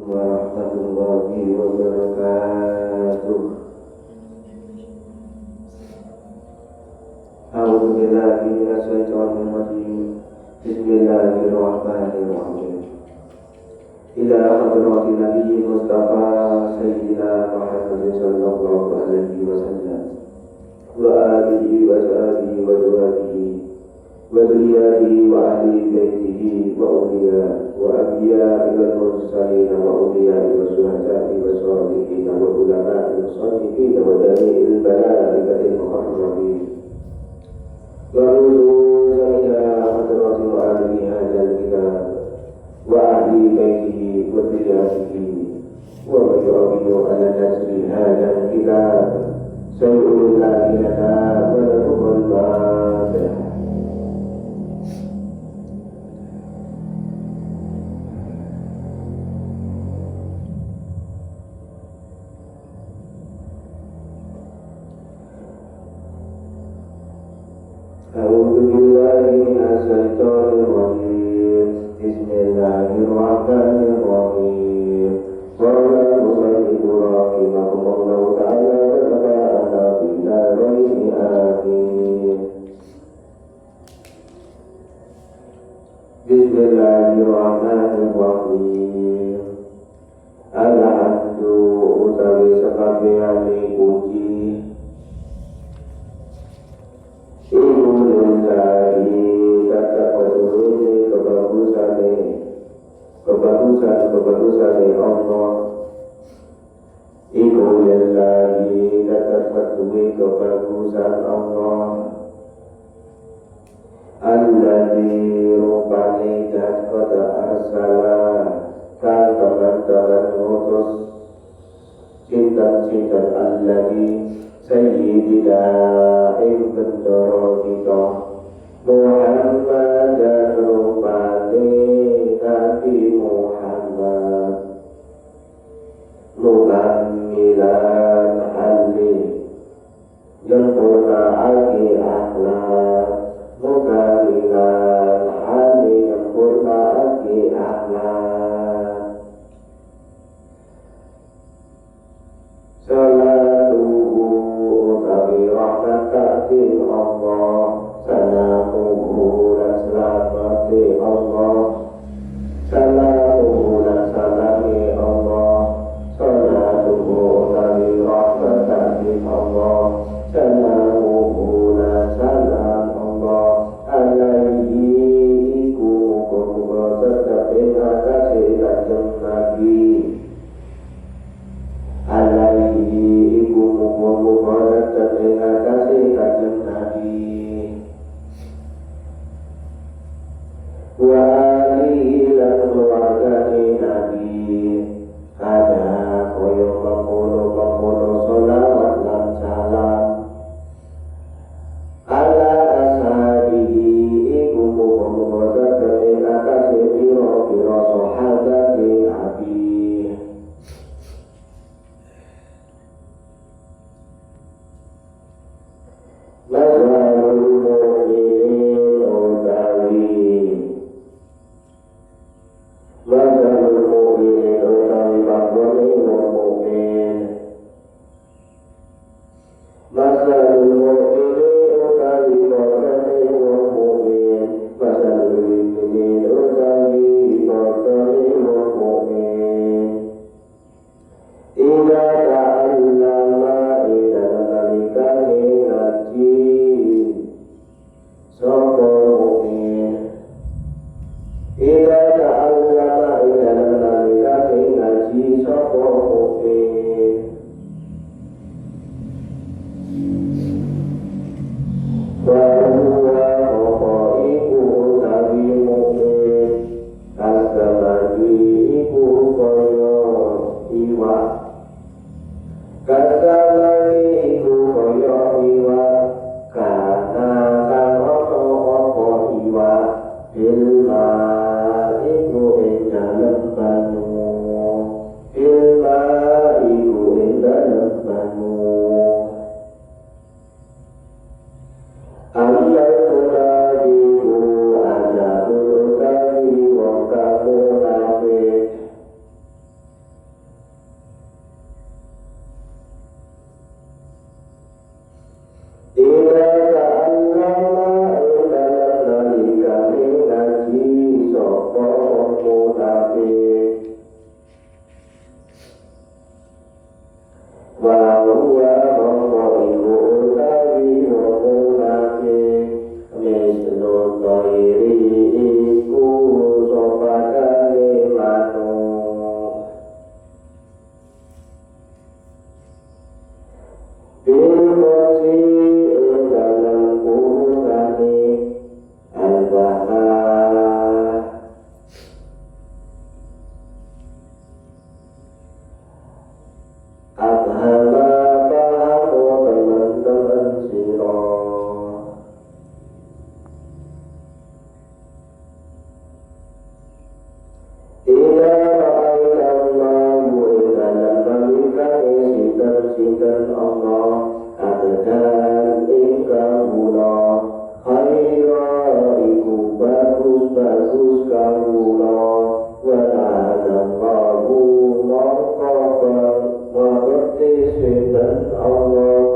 warahmatullahi wabarakatuh. A'udzu billahi minasy syaithanir rajim. Bismillahirrahmanirrahim. Ila hadratin Nabi Mustafa Sayyidina Muhammad sallallahu alaihi wasallam wa alihi wa sahbihi wa zuhadihi wa dhurriyyatihi wa ahli baitihi wa awliya wa anbiya'i wal mursalin wa awliya'i wa syuhada'i wa sholihin wa ulama'i wa sholihin wa jami'il malaikatil muqarrabin wa rusul ila hadratil alimi hadzal kitab wa ahli baitihi wa dhurriyyatihi wa man yu'minu ala nasri hadzal kitab sayyidul lana wa lahumul fatihah. A'udzu billahi minasy syaithanir rajim. Bismillahirrahmanirrahim. Qala Muhammadu rahimakumullahu ta'ala wa nafa'ana billahi amin. Bismillahirrahmanirrahim. Alhamdu utawi sakabehane puji ibu lillahi kata peduli kebagusan Allah. Ibu lillahi kata peduli kebagusan Allah. Alladzi rupani dan kata arsala kan teman-teman ngutus cinta-cinta alladzi Sayyidina Ibn kita Muhammad dan rupani Nabi Muhammad Mukammilan Ali Yempurna aki akhlak Mukammilan Ali Yempurna aki akhlak rahmatatil Allah salamuhu dan selamati Allah salamuhu dan salami Allah salatuhu dari rahmatatil Allah salamuhu dan salam wa huwa mongko utawi wong munafik mislu thairi iku sopadane manuk bilmosi dalam kurungane al-bahar abhama pahamu teman-teman siro ila ra'aitallahu dalam balikane sinten Allah abdan ingkang mula khaira iku bagus-bagus kawula wa ta'alallahu mongko mengerti sinten Allah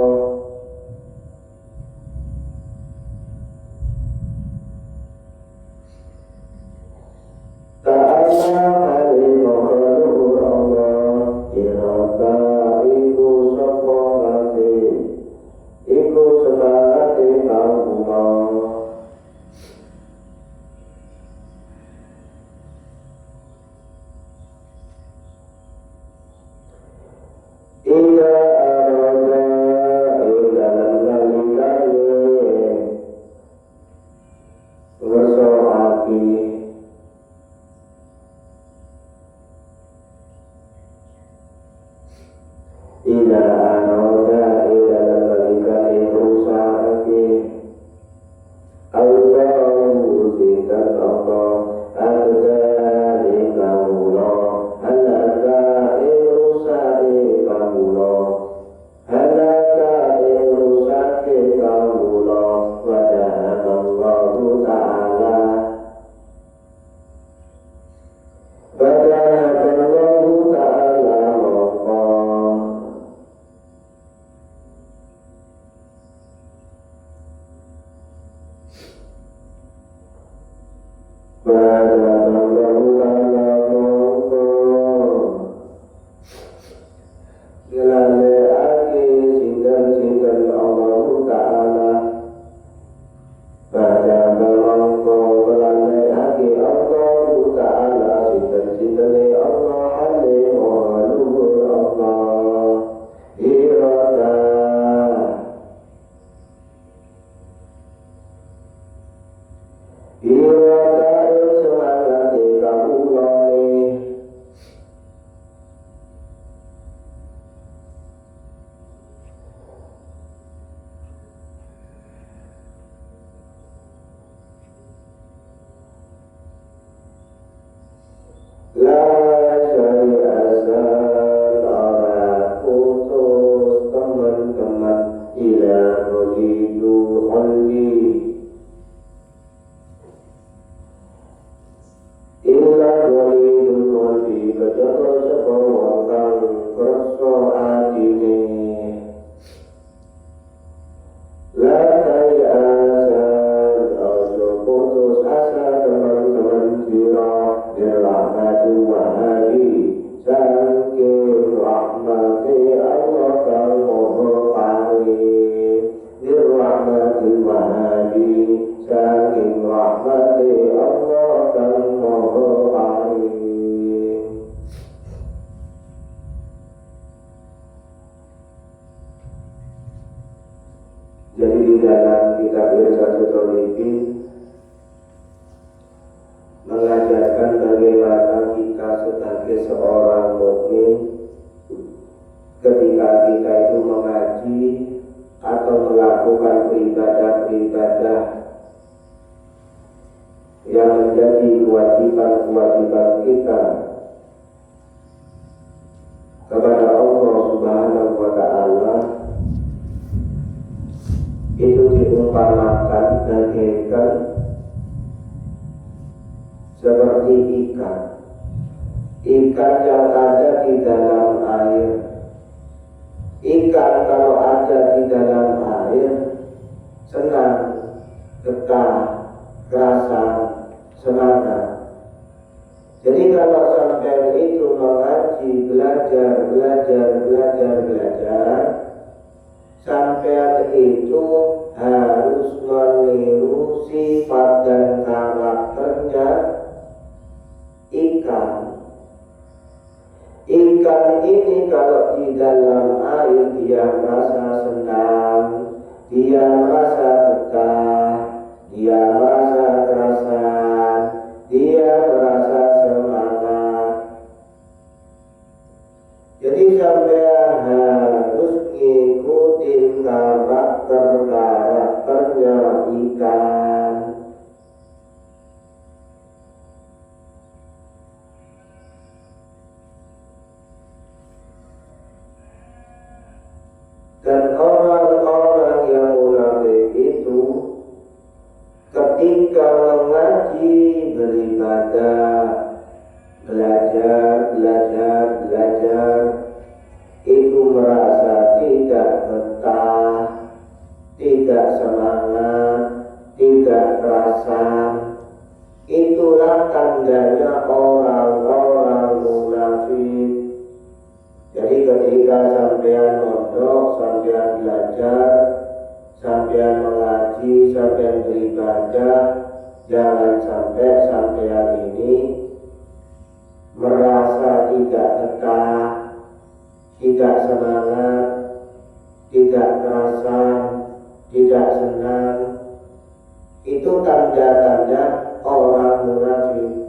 ta'ala halimahulur Allah iraka iku sepongate iku sepangate kawula ila arada dalam nalikane ngersoaki ila arada dalam nalikane ngersoaki Allahu zikr Allah abda ingkawula halaka irusake kawula halaka irusake kawula wajah Allah ta'ala wajah Allah ta'ala mongko ngelaleake sinten Allah Ta'ala baca mongko ngelaleake Allah Ta'ala sinten Allah halim luhur Allah irada semangat kawulane la syari'asan ora putus teman-teman ila begitu qalbi illa begitu qalbi kejaba sapa wong kang krasa atine la syari'asan ojo putus asa teman-teman sira dirahmati wahai saking rahmati Allah kang moho paring dirahmati wahai saking rahmati Allah kang moho paring jadi di dalam kitab Irsyadut Thalibin mengajarkan bagaimana kita sebagai seorang mukmin ketika kita itu mengaji atau melakukan beribadah-beribadah yang menjadi kewajiban-kewajiban kita kepada Allah Subhanahu wa Ta'ala itu diumpamakan bagaikan seperti ikan yang ada di dalam air. Ikan kalau ada di dalam air senang, getah, kerasan, semangat. Jadi kalau sampai itu mengaji, belajar ikan ini kalau di dalam air dia merasa senang, dia merasa betah, dia merasa kerasan, dia merasa semangat. Jadi sampean harus ngikutin karakternya ikan. Dan orang-orang yang munafik itu ketika mengaji, beribadah, belajar, itu merasa tidak betah, tidak semangat, tidak kerasan. Itulah tandanya orang-orang munafik. Jadi ketika sampean mondok, sampean belajar, sampean mengaji, sampean beribadah, jangan sampai sampean ini merasa tidak betah, tidak semangat, tidak kerasan, tidak senang. Itu tanda-tanda orang munafik.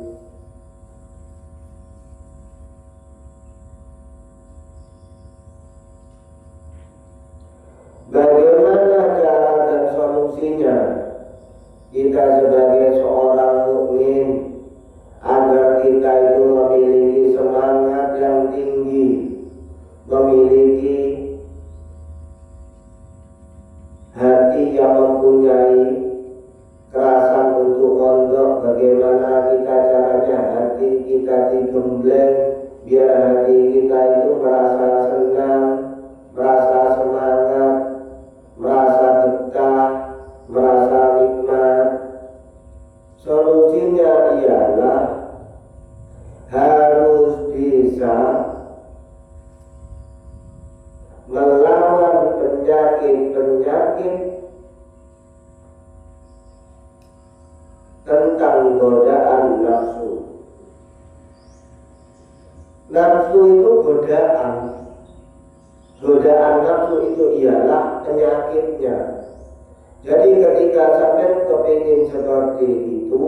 Bagaimana cara dan solusinya kita sebagai seorang mukmin agar kita itu memiliki semangat yang tinggi, memiliki hati yang mempunyai kerasan untuk mondok? Bagaimana kita caranya hati kita digembleng biar hati kita itu merasa senang, merasa semangat, merasa betah, merasa nikmat? Solusinya ialah harus bisa melawan penyakit-penyakit tentang godaan nafsu. Nafsu itu godaan. Godaan nafsu itu ialah penyakitnya. Jadi ketika sampai kepingin seperti itu,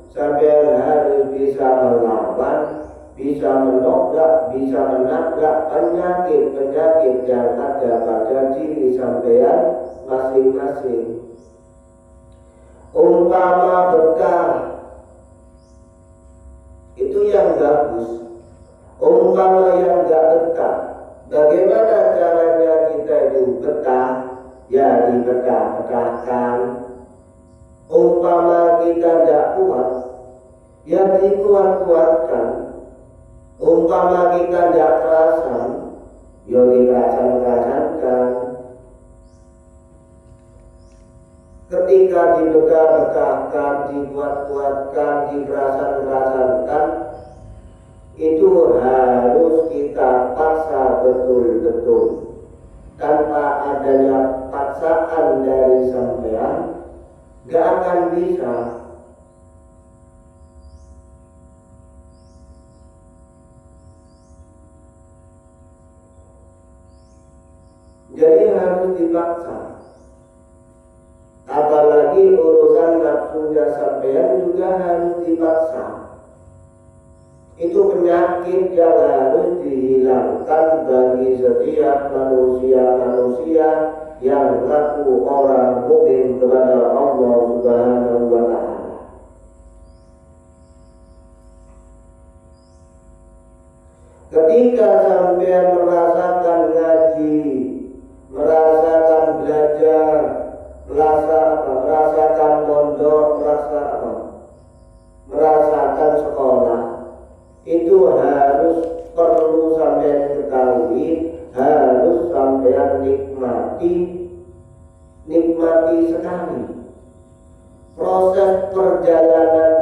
sampai harus bisa melawan, bisa menolak, bisa menabrak penyakit-penyakit yang ada pada diri sampean masing-masing. Umpama betah, itu yang bagus. Umpama yang gak betah, bagaimana caranya kita itu betah? Ya dibetah-betahkan. Umpama kita tidak kuat, ya dikuat-kuatkan. Umpama kita tidak kerasan, ya dikerasan-kerasankan. Ketika dibetah-betahkan, dikuat-kuatkan, dikerasan-kerasankan, itu harus kita paksa betul-betul. Tanpa adanya paksaan dari sampean, gak akan bisa. Jadi harus dipaksa. Apalagi urusan nafsunya sampean juga harus dipaksa. Itu penyakit yang harus dihilangkan bagi setiap manusia-manusia yang mengaku orang mukmin kepada Allah Subhanahu wa Ta'ala. Ketika sampean merasakan ngaji, merasakan belajar, merasakan mondok, merasakan sekolah, itu harus perlu sampean ketahui, harus sampean nikmati sekali proses perjalanan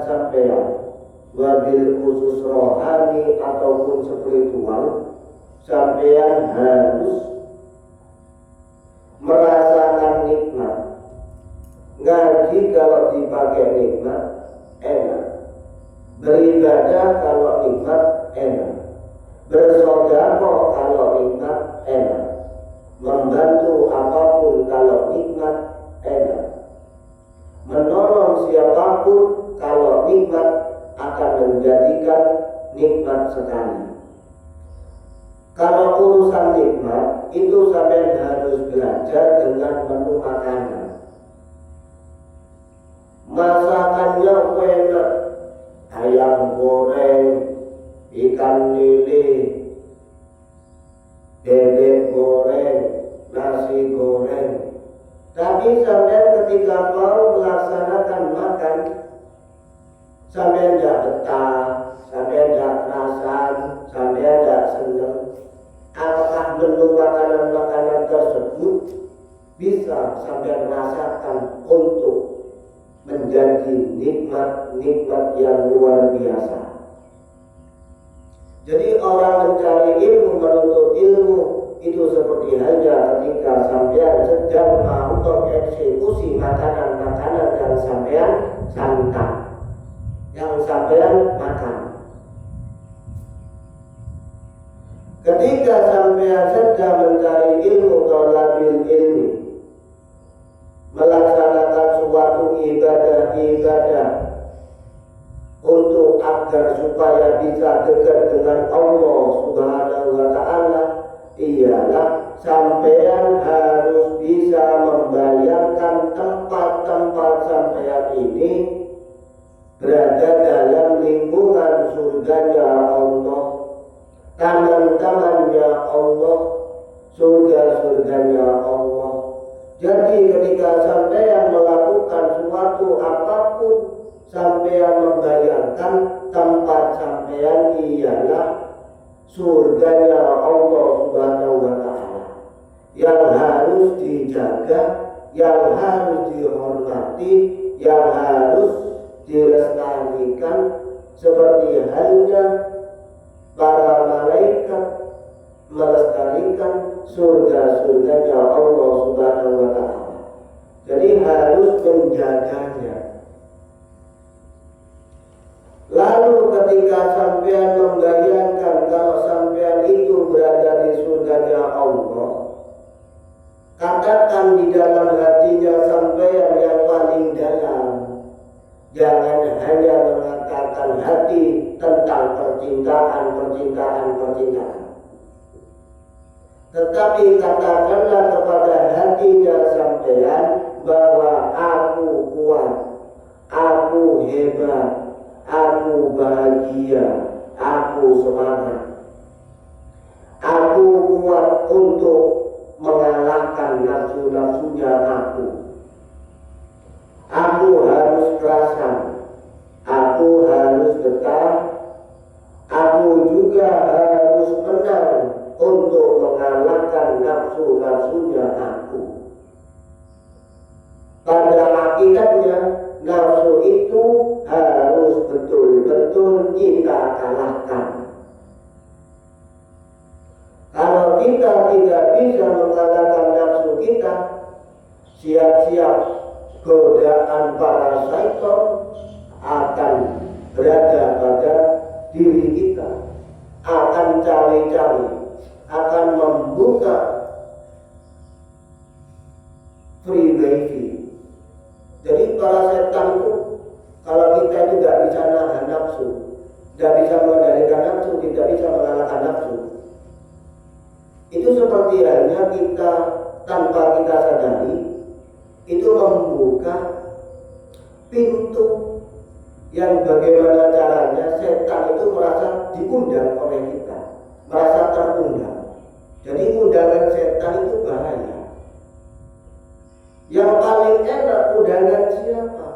sampean, wabil khusus rohani ataupun spiritual. Sampean harus merasakan nikmat. Ngaji kalau dipakai nikmat, enak. Beribadah kalau nikmat, enak. Kalau urusan nikmat itu sampai harus belajar dengan menu makanan. Masakannya enak, ayam goreng, ikan lele, bebek goreng, nasi goreng. Tapi sampai ketika mau melaksanakan makan, sampai tidak betah, sampai tidak kerasan, sampai tidak senang. Apakah menu makanan-makanan tersebut bisa sampai merasakan untuk menjadi nikmat-nikmat yang luar biasa? Jadi orang mencari ilmu, menuntut ilmu itu seperti halnya ketika sampean sedang mau mengeksekusi makanan-makanan yang sampean santap, yang sampean makan. Ketika sampean sedang mencari ilmu, thalabil ilmi, melaksanakan suatu ibadah-ibadah untuk agar supaya bisa dekat dengan Allah Subhanahu wa Ta'ala, ialah sampean harus bisa membayangkan tempat-tempat sampean ini berada dalam lingkungan surganya Allah, tangan-tangannya Allah, surga-surganya Allah. Jadi ketika sampean melakukan suatu apapun, sampean membayangkan tempat sampean ialah surganya Allah Subhanahu wa Ta'ala, yang harus dijaga, yang harus dihormati, yang harus dilestarikan, seperti halnya para malaikat melestarikan surga-surganya Allah Subhanahu wa Ta'ala. Jadi harus menjaganya. Lalu ketika sampean membayangkan kalau sampean itu berada di surganya Allah, katakan di dalam hatinya sampean yang paling dalam. Jangan hanya mengatakan hati tentang percintaan, tetapi katakanlah kepada hatinya sampean bahwa aku kuat, aku hebat, aku bahagia, aku semangat. Aku kuat untuk mengalahkan nafsu-nafsunya aku. Aku harus kerasan, aku harus betah, aku juga harus menang untuk mengalahkan nafsu-nafsunya aku. Pada hakikatnya nafsu itu harus betul-betul kita kalahkan. Kalau kita tidak bisa mengalahkan nafsu kita, siap-siap godaan para syaitan akan berada pada diri kita, akan cawe-cawe, akan membuka free wifi. Jadi para setan itu, kalau kita itu tidak bisa nahan nafsu, tidak bisa mengendalikan nafsu, tidak bisa mengalahkan nafsu, itu seperti halnya kita tanpa kita sadari itu membuka pintu yang bagaimana caranya setan itu merasa diundang oleh kita, merasa terundang. Jadi undangan setan itu bahaya. Yang paling enak undangan siapa?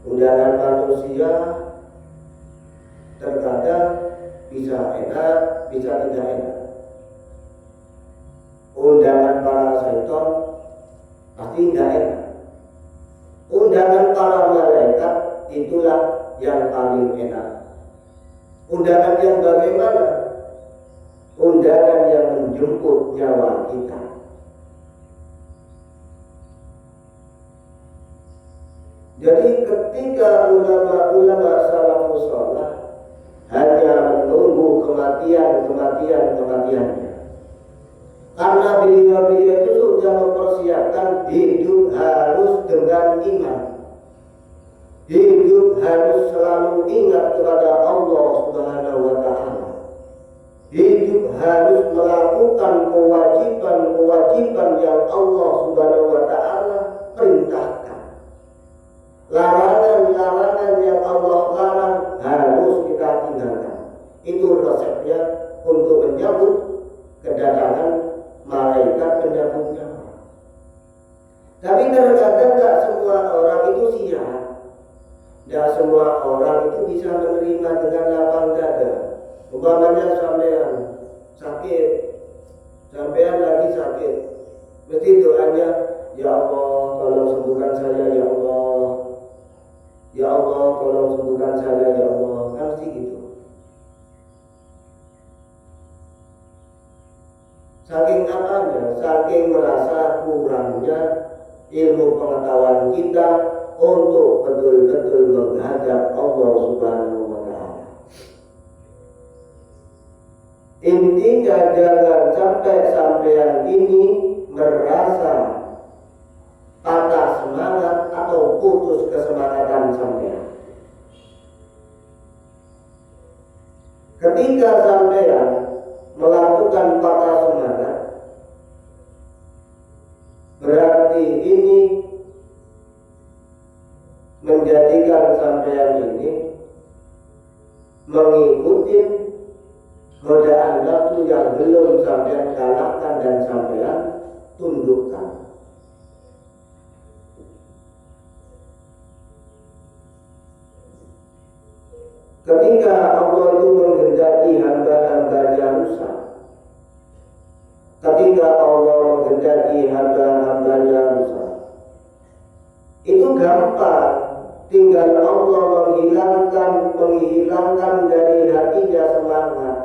Undangan manusia terkadang bisa enak, bisa tidak enak. Undangan para setan pasti tidak enak. Undangan para malaikat itulah yang paling enak. Undangan yang bagaimana? Undangan yang menjemput nyawa kita. Jadi ketika ulama-ulama salafus saleh hanya menunggu kematiannya, karena beliau itu sudah mempersiapkan hidup harus dengan iman, hidup hidup harus selalu ingat kepada Allah Subhanahu wa Ta'ala. Hidup harus melakukan kewajiban-kewajiban yang Allah Subhanahu wa Ta'ala perintahkan. Larangan-larangan yang Allah larang harus kita tinggalkan. Itu resepnya untuk menyambut kedatangan malaikat penyambut nyawa. Tapi terkadang tidak semua orang itu siap. Tidak semua orang itu bisa menerima dengan lapang dada. Umpamanya sampean sakit, sampean lagi sakit, mesti doanya, ya Allah tolong sembuhkan saya ya Allah, ya Allah tolong sembuhkan saya ya Allah, kan mesti gitu. Saking apanya? Saking merasa kurangnya ilmu pengetahuan kita untuk betul-betul menghadap Allah Subhanahu wa Ta'ala. Intinya jangan sampai sampean ini merasa patah semangat atau putus kesemangatan sampean. Ketika sampean melakukan patah semangat, berarti ini menjadikan sampean ini mengikuti godaan nafsu yang belum sampean kalahkan dan sampean tundukkan. Ketika Allah itu menghendaki hamba-hambanya rusak, ketika Allah menghendaki hamba-hambanya rusak, itu gampang, tinggal Allah menghilangkan dari hatinya semangat.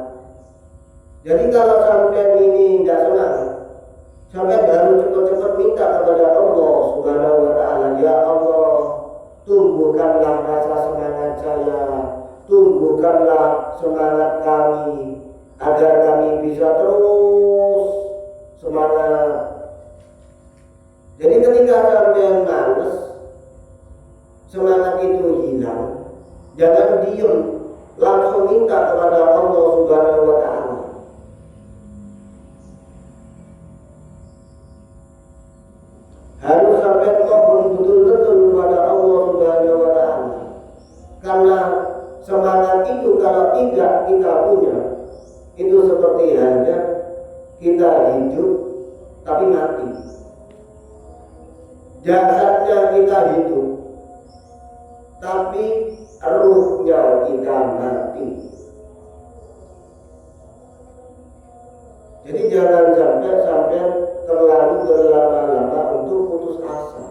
Jadi kalau sampai ini tidak semangat, sampai baru cepat-cepat minta kepada Allah Subhanahu wa Ta'ala, ya Allah, tumbuhkanlah rasa semangat saya, tumbuhkanlah semangat kami agar kami bisa terus semangat. Jadi ketika sampai males, semangat itu hilang, jangan diam, langsung minta kepada Allah Subhanahu wa Ta'ala. Harus sampai mohon betul-betul kepada Allah Subhanahu wa Ta'ala. Karena semangat itu kalau tidak kita punya, itu seperti halnya kita hidup tapi mati. Jasadnya kita hidup, tapi ruhnya kita mati. Jadi jangan sampai terlalu berlama-lama untuk putus asa.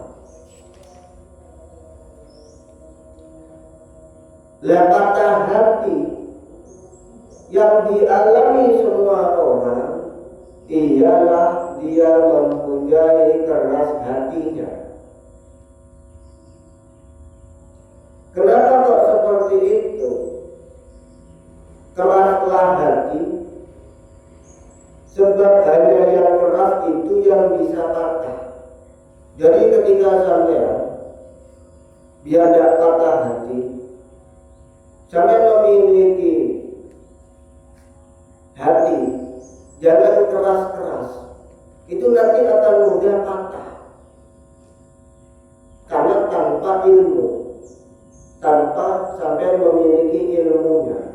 Patah hati yang dialami semua orang ialah dia mempunyai keras hatinya. Kenapa kok seperti itu? Keraslah hati, sebab hanya yang keras itu yang bisa patah. Jadi ketika sampean biar tidak patah hati, sampean memiliki hati, jangan keras-keras. Itu nanti akan mudah patah. Karena tanpa ilmu, tanpa sampai memiliki ilmunya.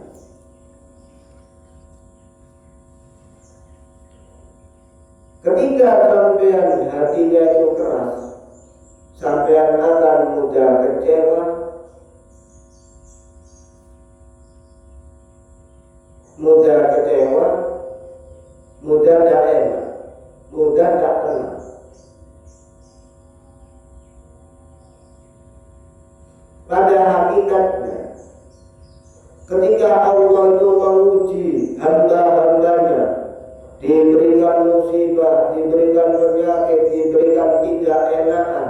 Ketika sampean hatinya itu keras, sampean akan mudah kecewa, mudah tidak enak, mudah tidak tenang. Pada hakikatnya, ketika Allah itu menguji hamba-hambanya, diberikan musibah, diberikan penyakit, diberikan tidak enakan,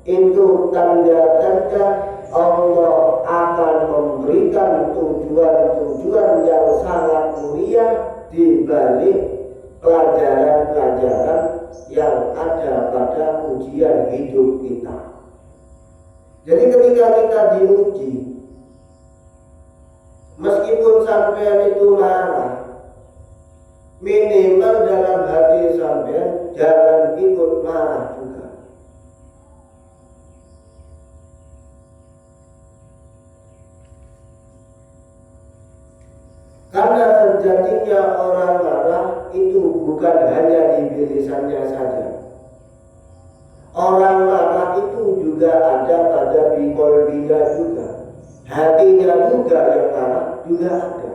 itu tanda-tanda Allah akan memberikan tujuan-tujuan yang sangat mulia di balik pelajaran-pelajaran yang ada pada ujian hidup kita. Jadi ketika kita diuji, meskipun sampean itu marah, minimal dalam hati sampean jangan ikut marah juga. Karena sejatinya orang marah itu bukan hanya di lisannya saja. Orang marah itu juga ada pada biqolbinya juga. Hatinya juga yang marah juga ada.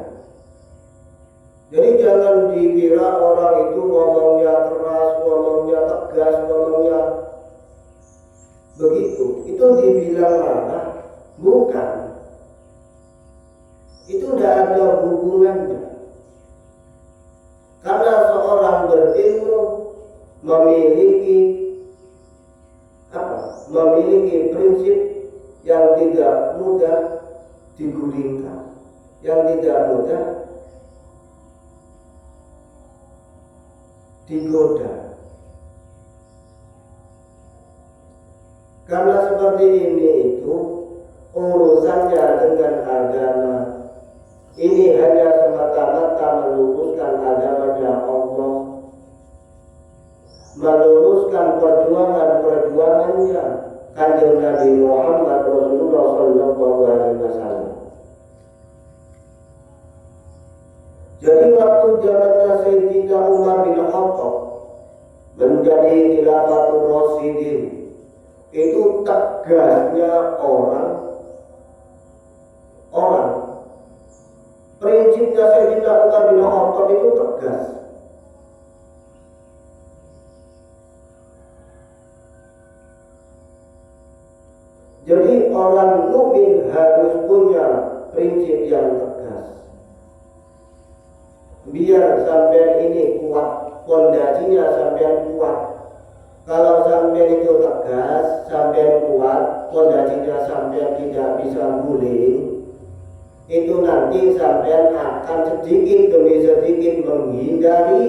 Jadi jangan dikira orang itu ngomongnya keras, ngomongnya tegas, ngomongnya begitu. Itu dibilang marah, bukan. Itu tidak ada hubungannya. Karena seorang berilmu memiliki prinsip yang tidak mudah digulingkan, yang tidak mudah digoda. Karena seperti ini itu urusannya dengan agama. Ini hanya semata-mata meluruskan agamanya Allah, meluruskan perjuangan-perjuangannya Kanjeng Nabi Muhammad Rasulullah Sallallahu Alaihi Wasallam. Jadi waktu zamannya Sayyidina Umar bin Khattab menjadi Khilafatul Rasyidin, itu tegasnya orang prinsipnya Sayyidina Umar bin Khattab itu tegas. Jadi orang mukmin harus punya prinsip yang tegas. Biar sampean ini kuat, fondasinya sampean kuat. Kalau sampean itu tegas, sampean kuat, fondasinya sampean tidak bisa guling, itu nanti sampean akan sedikit demi sedikit menghindari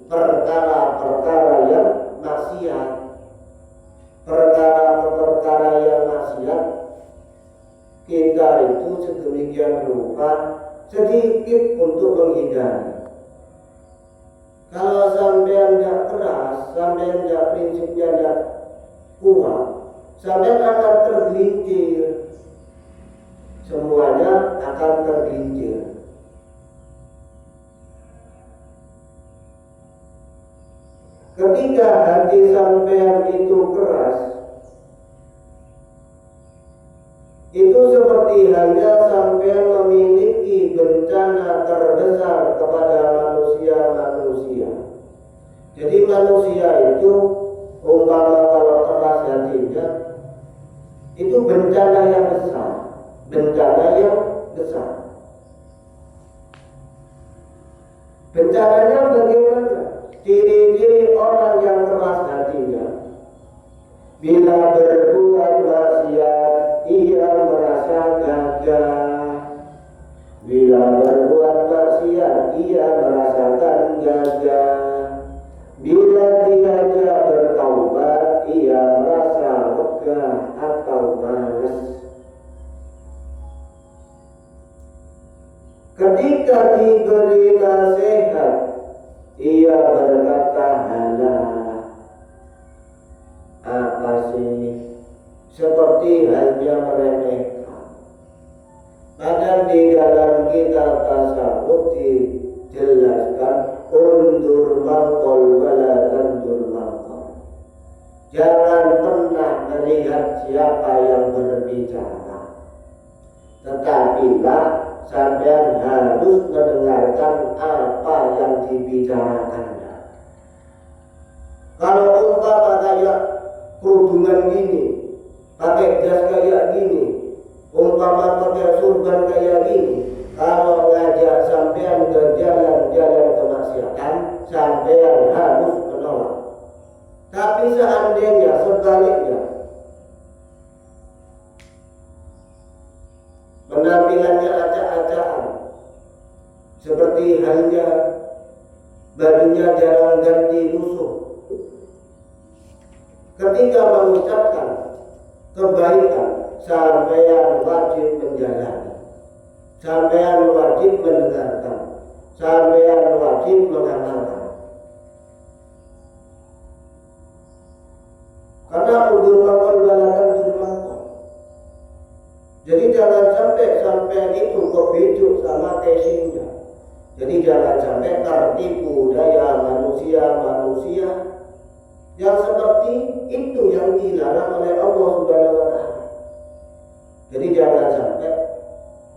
perkara-perkara yang maksiat. Perkara-perkara yang maksiat kita itu sedemikian rupa sedikit untuk menghindari. Kalau sampean tidak keras, sampean tidak prinsipnya tidak kuat, sampean akan tergelincir. Semuanya akan tergelincir. Ketika hati sampean itu keras, itu seperti halnya sampean memiliki bencana terbesar kepada manusia-manusia. Jadi manusia itu umpama kalau keras hatinya, itu bencana yang besar. Bencana yang besar. Bencananya bagaimana? Ciri-ciri orang yang keras hatinya, bila berbuat maksiat ia merasa gagah. Bila berbuat maksiat ia merasakan gagah. Bila dia bertaubat ia merasa lega atau malas. Ketika diberi nasihat, ia berkata, halah, apa sih? Seperti halnya meremehkan. Padahal di dalam kitab tasawuf dijelaskan, undur mangkol wala tandur mangkol. Jangan pernah melihat siapa yang berbicara, tetapilah sampean harus mendengarkan apa yang dibicarakannya. Kalau umpama kayak kerudungan gini, pakai jas kayak gini, umpama pakai surban kayak gini, kalau ngajak sampean ke jalan-jalan kemaksiatan, sampean harus menolak. Tapi seandainya sebaliknya, penampilannya acak-acakan, seperti halnya bajunya jarang ganti lusuh, ketika mengucapkan kebaikan, sampean wajib menjalani, sampean wajib mendengarkan, sampean wajib mengamalkan. Karena undur makon balakan undur makon. Jadi jangan sampai itu kebijuk sama casingnya. Jadi jangan sampai tertipu daya manusia yang seperti itu yang dilarang oleh Allah Subhanahu wa Ta'ala. Jadi jangan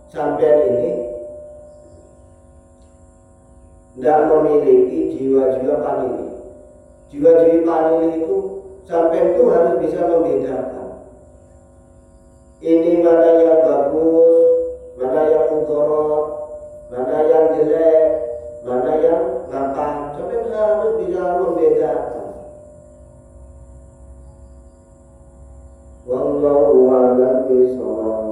sampai ini tidak memiliki jiwa-jiwa panili. Jiwa-jiwa panili itu sampai itu harus bisa membedakan ini mana yang bagus, mana yang mudorot, mana yang jelek, mana yang makan. Sampai harus bisa membedakan. Wallahu a'lam bishawab.